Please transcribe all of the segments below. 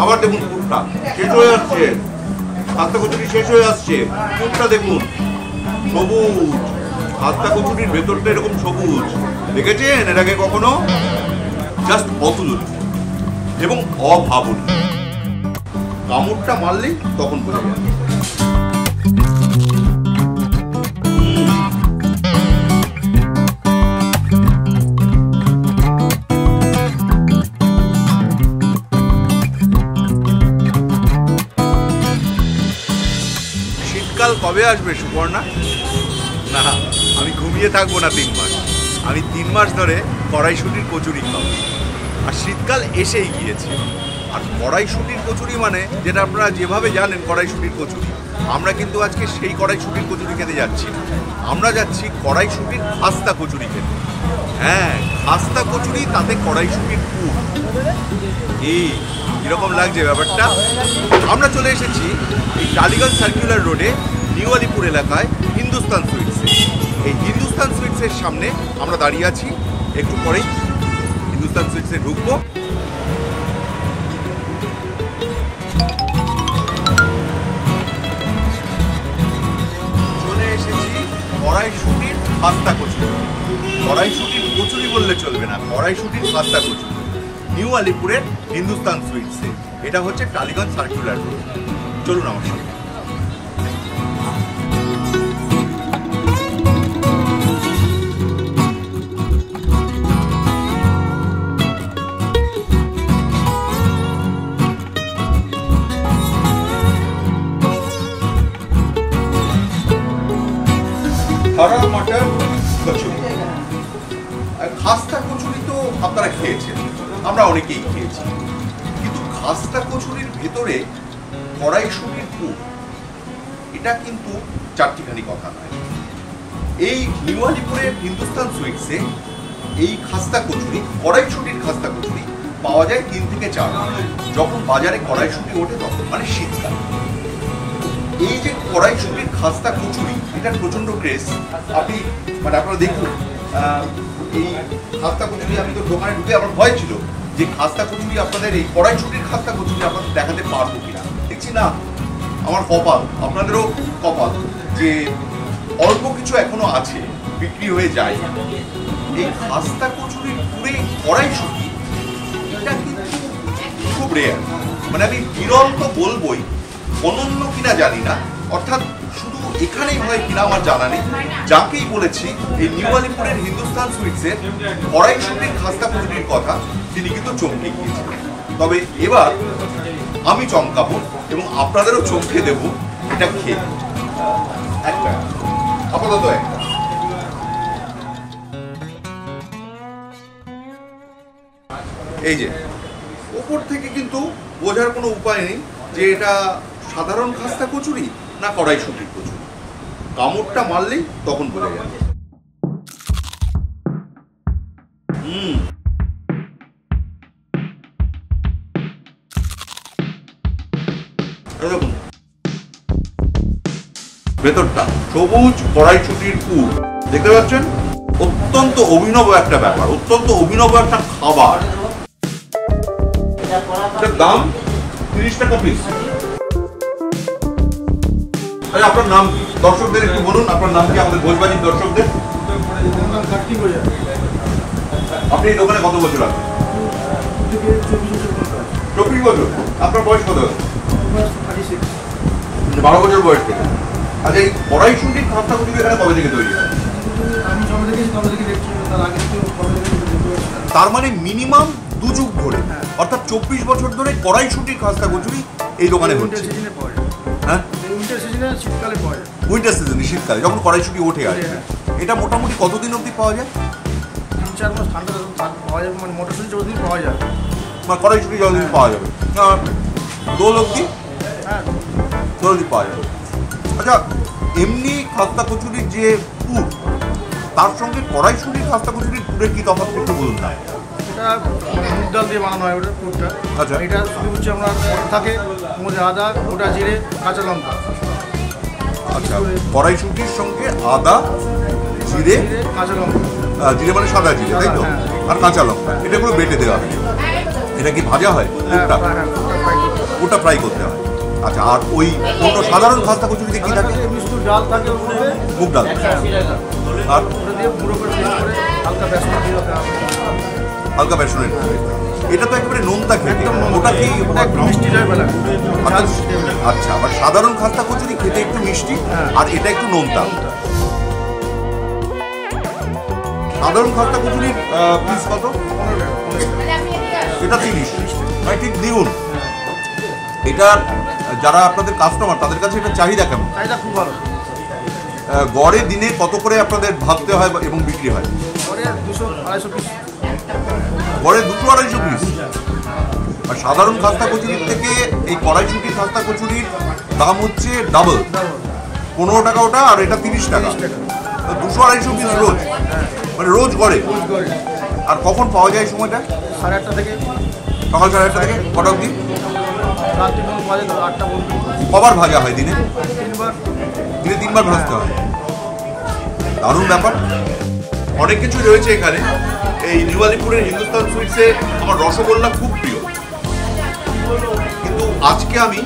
আবার দেখুন পুরটা শেষ হয়ে যাচ্ছে, খাস্তা কচুরি শেষ হয়ে আসছে। পুরটা দেখুন সবুজ, খাস্তা কচুরির ভেতরটা এরকম সবুজ, দেখেছেন এর আগে কখনো? জাস্ট অতুলনীয় এবং অভাবনীয়। কামড়টা মারলেই তখন বোঝা যায়। শীতকাল কবে আসবে সুপর্ণা? না, আমি ঘুমিয়ে থাকবো না 3 মাস। আমি 3 মাস ধরে কড়াইশুঁটির কচুরি খাবো। আর শীতকাল এসেই গিয়েছে। আর কড়াইশুঁটির কচুরি মানে যেটা আপনারা যেভাবে জানেন কড়াইশুঁটির কচুরি, আমরা কিন্তু আজকে সেই কড়াইশুঁটির কচুরি খেতে যাচ্ছি না। আমরা যাচ্ছি কড়াইশুঁটির খাস্তা কচুরি খেতে। হ্যাঁ, খাস্তা কচুরি, তাতে কড়াইশুঁটির পুর। এরকম লাগছে ব্যাপারটা। আমরা চলে এসেছি এই টালিগঞ্জ সার্কুলার রোডে নিউ আলিপুর এলাকায় হিন্দুস্তান সুইটসে। এই হিন্দুস্তান সুইটসের সামনে আমরা দাঁড়িয়ে আছি। একটু পরেই হিন্দুস্তান সুইটসে ঢুকবো। চলে এসেছি কড়াইশুঁটির খাস্তা কচুরি। কড়াইশুঁটির কচুরি বললে চলবে না, কড়াইশুঁটির খাস্তা কচুরি নিউ আলিপুরের হিন্দুস্তান সুইটসে। এটা হচ্ছে টালিগঞ্জ সার্কুলার রোড। চলুন আমার সঙ্গে। হরা মটর কচুরি। খাস্তা কচুরি তো আপনারা খেয়েছেন, আমরা অনেকেই খেয়েছি, কিন্তু খাস্তা কচুরির ভেতরে কড়াইশুঁটির পুর, এটা কিন্তু চারটিখানি কথা নয়। এই নিউ আলিপুরের হিন্দুস্তান সুইটসে এই খাস্তা কচুরি, কড়াইশুঁটির খাস্তা কচুরি পাওয়া যায় 3 থেকে 4 মাস। যখন বাজারে কড়াইশুঁটি ওঠে তখন, মানে শীতকাল। এই যে কড়াইশুঁটির খাস্তা কচুরি, এটার প্রচন্ড ক্রেজ। আপনি মানে আপনারা দেখুন, এই খাস্তা কচুরি, আমি তো দোকানে ঢুকে আমার ভয় ছিল যে খাস্তা কচুরি আপনাদের, এই কড়াইশুঁটির খাস্তা কচুরি আপনাদের দেখাতে পারবো কিনা। দেখছি না, আমার কপাল, আপনাদেরও কপাল, যে অল্প কিছু এখনো আছে, বিক্রি হয়ে যায়। এই খাস্তা কচুরির পুরে কড়াইশুঁটি, এটা কিন্তু খুব রেয়ার। মানে আমি বিরল তো বলবোই, অনন্য কিনা জানি না, অর্থাৎ শুধু এখানেই হয় কিনা আমার জানা নেই। যাকেই বলেছি এই নিউ আলিপুরের হিন্দুস্তান সুইটসের কড়াইশুঁটির খাস্তা কচুরির কথা, তিনি কিন্তু চমকে গিয়েছেন। তবে এবার আমি চমকাবো এবং আপনাদেরও চমকে দেবো এটা খেয়ে। একটা আপাতত একটা। এই যে ওপর থেকে কিন্তু বোঝার কোনো উপায় নেই যে এটা সাধারণ খাস্তা কচুরি না কড়াইশুঁটির কচুরি। কামড়টা মারলেই তখন বোঝা যাবে। দেখুন ভেতরটা সবুজ, কড়াইশুঁটির পুর, দেখতে পাচ্ছেন? অত্যন্ত অভিনব একটা ব্যাপার, অত্যন্ত অভিনব একটা খাবার। এটার দাম 30 টাকা পিস। আচ্ছা, আপনার নাম কি? দর্শকদের একটু বলুন, আপনার নাম কি আমাদের ভোজবাজির দর্শকদের? আপনি এই দোকানে কত বছর আছেন? 24 বছর। আপনার বয়স কত? 12 বছর বয়স থেকে। আচ্ছা, এই কড়াইশুঁটির খাস্তা কচুরি এখানে কবে থেকে তৈরি হয়? তার মানে মিনিমাম 2 যুগ ধরে, অর্থাৎ 24 বছর ধরে কড়াইশুঁটির খাস্তা কচুরি এই দোকানে হচ্ছে। হ্যাঁ, উইন্টার সিজনে, শীতকালে যখন কড়াইশুঁটি ওঠে আর এটা মোটামুটি কতদিন অবধি পাওয়া যায়? 3-4 মাস ঠান্ডা পাওয়া যাবে, মানে মটরশুঁটি যতদিন পাওয়া যাবে, মানে কড়াইশুঁটি যতদিন পাওয়া যাবে, দোল অবধি, হ্যাঁ ততদিন পাওয়া যাবে। আচ্ছা, এমনি খাস্তা কচুরির যে পুর, তার সঙ্গে কড়াইশুঁটির খাস্তা কচুরির পুরের কি তফাৎ একটু বলুন না। এটা মুগ ডাল দিয়ে বানানো হয় ওটা পুরটা। আচ্ছা, এটা শুধু হচ্ছে আমরা থাকে মধ্যে আদা, গোটা জিরে, কাঁচা লঙ্কা। আচ্ছা, কড়াইশুঁটির সঙ্গে আদা, জিরে, কাঁচা লঙ্কা, জিরে মানে সাদা জিরে, তাই তো? আর কাঁচা লঙ্কা, এটা পুরো বেটে দেওয়া হয়। এটা কি ভাজা হয়? ওটা ফ্রাই করতে হয়। আচ্ছা, আর ওই অন্য সাধারণ খাস্তা কচুরিতে কি থাকে? ডাল থাকে, মুগ ডাল, আর হালকা বেসনের। এটা তো একেবারে নোনতা খেতে, ওটা কি মিষ্টি টাইপের? আচ্ছা, আবার সাধারণ খাস্তা কচুরি খেতে একটু মিষ্টি, আর এটা একটু নোনতা। সাধারণ খাস্তা কচুরির পিস কত? এটা 30, মানে ঠিক দ্বিগুণ। এটা যারা আপনাদের কাস্টমার তাদের কাছে এটা চাহিদা কেমন? চাহিদা খুব ভালো। গড়ে দিনে কত করে আপনাদের ভাবতে হয় এবং বিক্রি হয়? গড়ে 200-250 পিস। গড়ে 200-250 পিস। আর সাধারণ খাস্তা কচুরির থেকে এই কড়াইশুঁটির খাস্তা কচুরির দাম হচ্ছে ডাবল, 15 টাকা ওটা, আর এটা 30 টাকা। 200-250 পিস রোজ, মানে রোজ গড়ে। আর কখন পাওয়া যায় সময়টা? 8:30 থেকে সকাল 8:30 থেকে কটা অবধি? রাত 3 বাজে 8টা পর্যন্ত। কবার ভাজা হয় দিনে? 3বার। দিনে 3বার ভাজতে হয়। দারুণ ব্যাপার। অনেক কিছু রয়েছে এখানে। এই নিউ আলিপুরের হিন্দুস্তান সুইটসে আমার রসগোল্লা খুব প্রিয়, কিন্তু আজকে আমি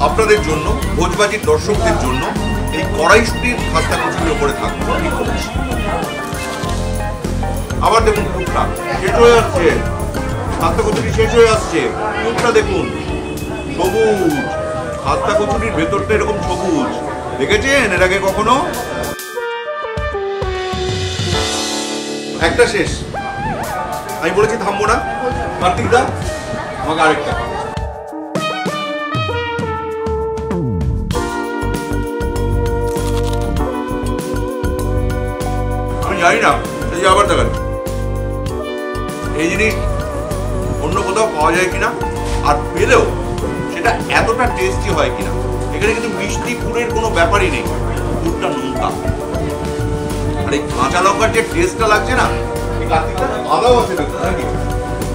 আপনাদের জন্য, ভোজবাজির দর্শকদের জন্য এই কড়াইশুঁটির খাস্তা কচুরির ওপরে থাকবো। আবার দেখুন টুকটা শেষ হয়ে যাচ্ছে, খাস্তা কচুরি শেষ হয়ে আসছে। টুকটা দেখুন, সবুজ। খাস্তা কচুরির ভেতরটা এরকম সবুজ, দেখেছেন এর আগে কখনো? একটা শেষ, আমি বলেছি থামবো না। কার্তিক দা, আমাকে আরেকটা। আমি জানি না, এই আবার দেখান এই জিনিস অন্য কোথাও পাওয়া যায় কিনা, আর পেলেও সেটা এতটা টেস্টি হয় কিনা। এখানে কিন্তু মিষ্টি পুরের কোনো ব্যাপারই নেই, পুরটা নোনতা। আর এই কাঁচা লঙ্কার যে টেস্টটা লাগছে না, আদাও আছে নাকি,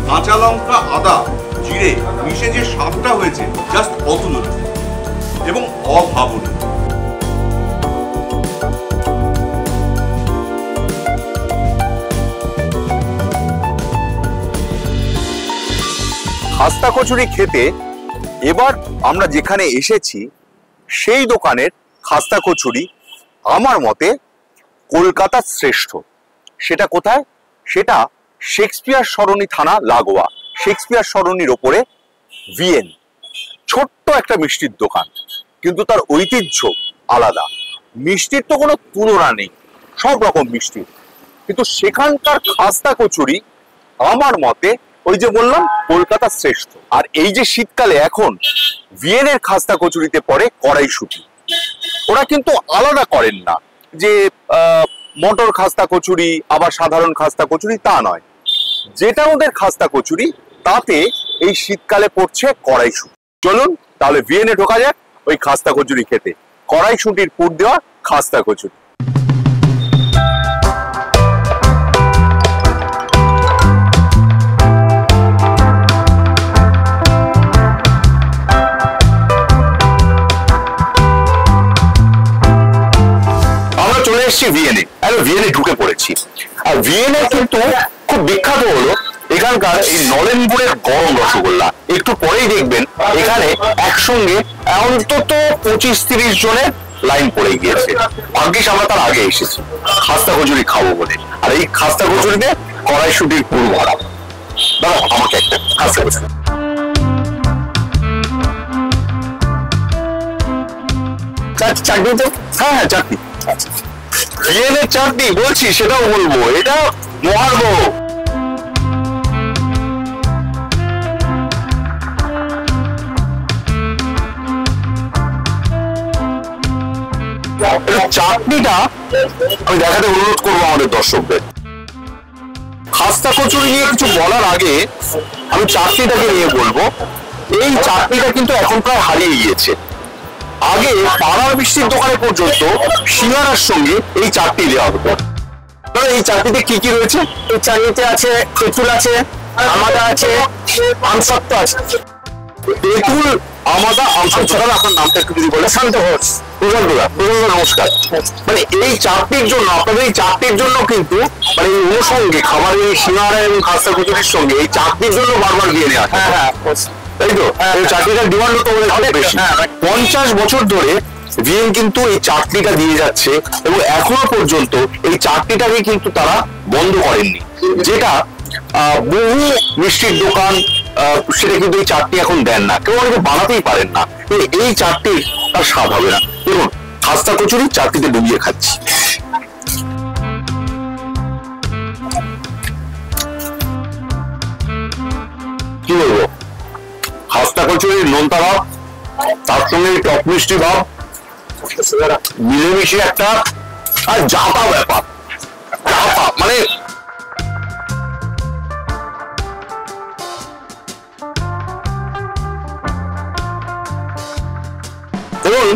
কাঁচা লঙ্কা, আদা, জিরে মিশে যে স্বাদটা হয়েছে জাস্ট অতুলনীয় এবং অভাবনীয়। খাস্তা কচুরি খেতে এবার আমরা যেখানে এসেছি সেই দোকানের খাস্তা কচুরি আমার মতে কলকাতার শ্রেষ্ঠ। সেটা কোথায়? সেটা শেক্সপিয়ার সরণি থানা লাগোয়া, শেক্সপিয়ার সরণির ওপরে ভিএন। ছোট্ট একটা মিষ্টির দোকান, কিন্তু তার ঐতিহ্য আলাদা। মিষ্টির তো কোনো তুলনা নেই, সব রকম মিষ্টি, কিন্তু সেখানকার খাস্তা কচুরি আমার মতে ওই যে বললাম কলকাতার শ্রেষ্ঠ। আর এই যে শীতকালে এখন ভিয়েনের খাস্তা কচুরিতে পড়ে কড়াইশুঁটি। ওরা কিন্তু আলাদা করেন না যে মটর খাস্তা কচুরি আবার সাধারণ খাস্তা কচুরি, তা নয়। যেটা ওদের খাস্তা কচুরি তাতে এই শীতকালে পড়ছে কড়াইশুঁটি। চলুন তাহলে ভিয়েনে ঢোকা যাক ওই খাস্তা কচুরি খেতে, কড়াইশুঁটির পুর দেওয়া খাস্তা কচুরি। ভিয়েনে ঢুকে পড়েছি। আর ভিয়েনে কিন্তু খুব বিখ্যাত হলো এখানকার এই নলেনগুড়ের গরম রসগোল্লা। একটু পরেই দেখবেন এখানে একসঙ্গে অন্তত 25-30 জনের লাইন পড়ে গিয়েছে। ভাগ্যিস আমরা তার আগে এসেছি খাস্তা কচুরি খাবো বলে। আর এই খাস্তা কচুরিতে কড়াইশুঁটির পুর ভরা। দাঁড়াও, আমাকে একটা খাস্তা কচুরি। চাটনি তো? হ্যাঁ, চাটনি। ভিয়েনের চাটনি বলছি, সেটাও বলবো, এটা মহার্ঘ। চাটনিটা আমি দেখাতে অনুরোধ করবো আমাদের দর্শকদের। খাস্তা কচুরি নিয়ে কিছু বলার আগে আমি চাটনিটাকে নিয়ে বলবো। এই চাটনিটা কিন্তু এখন প্রায় হারিয়ে গিয়েছে। আগে পাড়ার মিষ্টির দোকানে পর্যন্ত সিঙ্গারার সঙ্গে এই চাটনি দেওয়া হতো। এই চাটনিতে কি কি রয়েছে? এই চাটনিতে আছে তেঁতুল আছে, আমাদা আছে, আমসত্ত্ব আছে। তেঁতুল, আমাদা, আমসত্ত্ব। আপনার নামটা একটু যদি বলে। প্রশান্ত ঘোষ। প্রশান্তদা নমস্কার। মানে এই চারটির জন্য, আপনাদের এই চারটির জন্য কিন্তু মানে এই অনুষঙ্গে খাবারের এই সিঙ্গারা এবং খাস্তা কচুরির সঙ্গে এই চারটির জন্য বারবার বিয়ে আসে। তাই তো? এই চাটনিটার ডিমান্ড তো অনেক বেশি। 50 বছর ধরে ভিএন কিন্তু এই চাটনিটা দিয়ে যাচ্ছে এবং এখনো পর্যন্ত এই চাটনিটাকে কিন্তু তারা বন্ধ করেননি, যেটা বহু মিষ্টির দোকান সেটা কিন্তু এই চাটনি এখন দেন না, কেউ অনেকে বানাতেই পারেন না। এই চাটনি তার স্বাদ হবে না। দেখুন, খাস্তা কচুরি চাটনিতে ডুবিয়ে খাচ্ছি। কি বলবো, খাস্তা কচুরির নোনতা ভাব, তার সঙ্গে টক মিষ্টি ভাব মিলেমিশে একটা আর জাপা ব্যাপার। মানে দেখুন,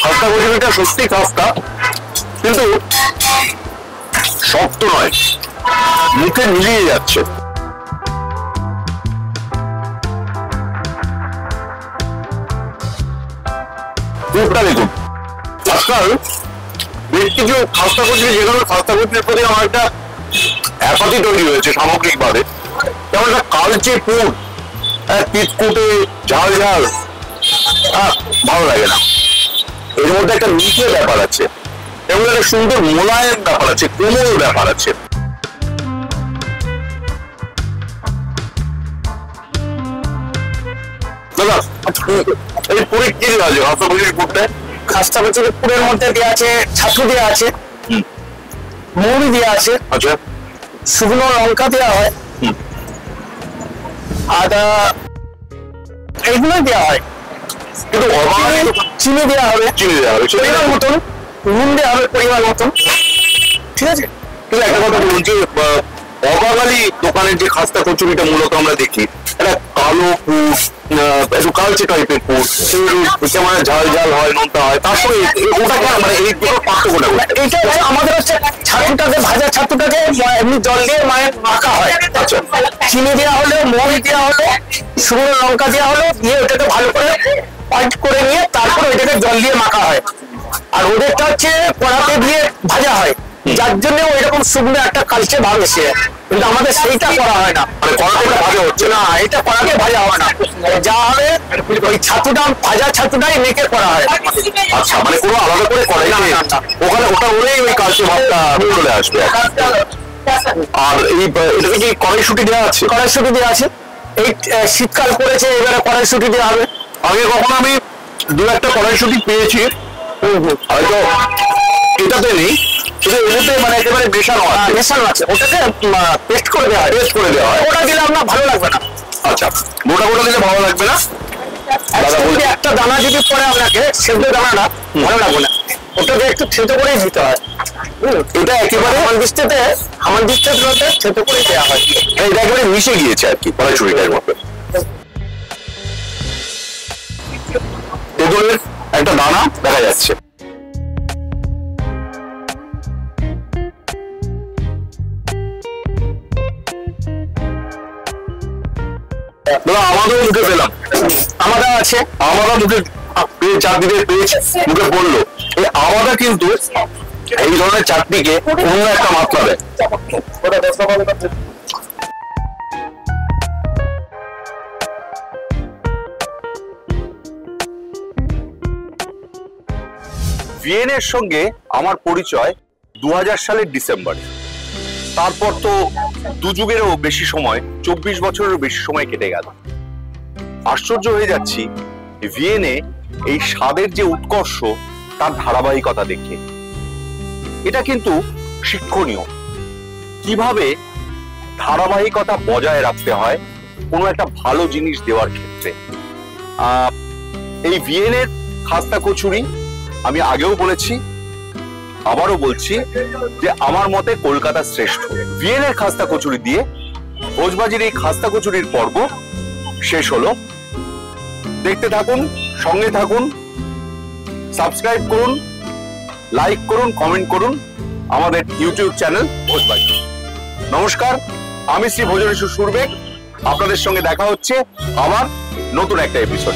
খাস্তা কচুরিটা সত্যি খাস্তা, কিন্তু শক্ত নয়, মুখে মিলিয়ে যাচ্ছে। দেখুন, আজকাল বেশ কিছু খাস্তা কচুরি, যেগুলো খাস্তা কচুরির প্রতি আমার একটা অ্যাপাথি তৈরি হয়েছে সামগ্রিকভাবে। যেমন একটা কালচে পুর, পিটকুটে ঝাল ঝাল, ভালো লাগে না। এর মধ্যে একটা মিঠে ব্যাপার আছে এবং একটা সুন্দর মোলায়েম ব্যাপার আছে, কোমল ব্যাপার আছে। দাদা, এই পুরে কি দেওয়া আছে খাস্তা কচুরির পুরটায়? খাস্তা কচুরির পুরের মধ্যে দেওয়া আছে ছাতু দেওয়া আছে, মৌরি দেওয়া আছে, আচ্ছা, শুকনো লঙ্কা দেওয়া হয়, আদা, এইগুলো দেওয়া হয়। কিন্তু চিনি দেওয়া হবে, পরিমাণ মতন, নুন দেওয়া হবে পরিমাণ মতন, ঠিক আছে। কিন্তু একটা কথা বলুন, যে অবাঙালি দোকানের যে খাস্তা কচুরিটা মূলত আমরা দেখি, একটা কালো পুর, একটু কালচে টাইপের পুর, যেমন ঝাল ঝাল হয়, নোনতা হয়, তার সঙ্গে ওটা মানে এই দুটো পার্থক্যটা এইটা হচ্ছে আমাদের হচ্ছে ছাতুটাকে, ভাজা ছাতুটাকে এমনি জল দিয়ে মাখা হয়। আচ্ছা, চিনি দেওয়া হলো, মৌরি দেওয়া হলো, শুকনো লঙ্কা দেওয়া হলো, দিয়ে ওটাকে ভালো করে পাল্ট করে নিয়ে তারপর ওইটাকে জল দিয়ে মাখা হয়। আর ওদেরটা হচ্ছে কড়াতে দিয়ে ভাজা হয়, যার জন্য ওইরকম শুকনো একটা কালচে ভাব এসে, কিন্তু আমাদের সেইটা করা হয় না। মানে কড়াতে ভাজা হচ্ছে না, এটা কড়াতে ভাজা হয় না, যা হবে ওই ছাতুটা, ভাজা ছাতুটাই মেখে করা হয়। আচ্ছা, মানে কোনো আলাদা করে কড়াই ওখানে ওটা ওরেই ওই কালচে ভাবটা চলে আসবে। আর এই এটাতে কি কড়াইশুঁটি দেওয়া আছে? কড়াইশুঁটি দেওয়া আছে, এই শীতকাল পড়েছে, এবারে কড়াইশুঁটি দেওয়া হবে। আগে কখনো আমি দু একটা কড়াইশুঁটি পেয়েছি, হয়তো এটাতে নেই, এটাতে মানে একেবারে মেশানো আছে। মেশানো আছে, ওটাকে পেস্ট করে দেওয়া হয়। পেস্ট করে দেওয়া হয়। ওটা দিলে আপনার ভালো লাগবে না। আচ্ছা, গোটা গোটা দিলে ভালো লাগবে না। একটা দানা যদি পরে আপনাকে, সেদ্ধ দানাটা ভালো লাগবে না, ওটাকে একটু থেতো করেই দিতে হয়। এটা একেবারে আমার দৃষ্টিতে থেতো করে দেওয়া হয়। এটা একেবারে মিশে গিয়েছে আর কি কড়াইশুঁটিটার মধ্যে। তেঁতুলের একটা দানা দেখা যাচ্ছে। আমাদের মুখে পেলাম, আমাদের আছে, আমাদের মুখে চাটনিতে পেয়েছে, মুখে পড়লো। এই আমাদের কিন্তু এই ধরনের চাটনিকে অন্য একটা মাত্রা দেয়। ভিএনের সঙ্গে আমার পরিচয় 2000 সালের ডিসেম্বরে। তারপর তো দুযুগেরও বেশি সময়, 24 বছরেরও বেশি সময় কেটে গেল। আশ্চর্য হয়ে যাচ্ছি ভিএনে এই স্বাদের যে উৎকর্ষ, তার ধারাবাহিকতা দেখে। এটা কিন্তু শিক্ষণীয়, কিভাবে ধারাবাহিকতা বজায় রাখতে হয় কোনো একটা ভালো জিনিস দেওয়ার ক্ষেত্রে। এই ভিএনের খাস্তা কচুরি আমি আগেও বলেছি, আবারও বলছি যে আমার মতে কলকাতা শ্রেষ্ঠ। ভিএনের খাস্তা কচুরি দিয়ে ভোজবাজির এই খাস্তা কচুরির পর্ব শেষ হলো। দেখতে থাকুন, সঙ্গে থাকুন, সাবস্ক্রাইব করুন, লাইক করুন, কমেন্ট করুন আমাদের ইউটিউব চ্যানেল ভোজবাজি। নমস্কার, আমি শ্রী ভোজনেশ্বর সুরবেগ। আপনাদের সঙ্গে দেখা হচ্ছে আবার নতুন একটা এপিসোড।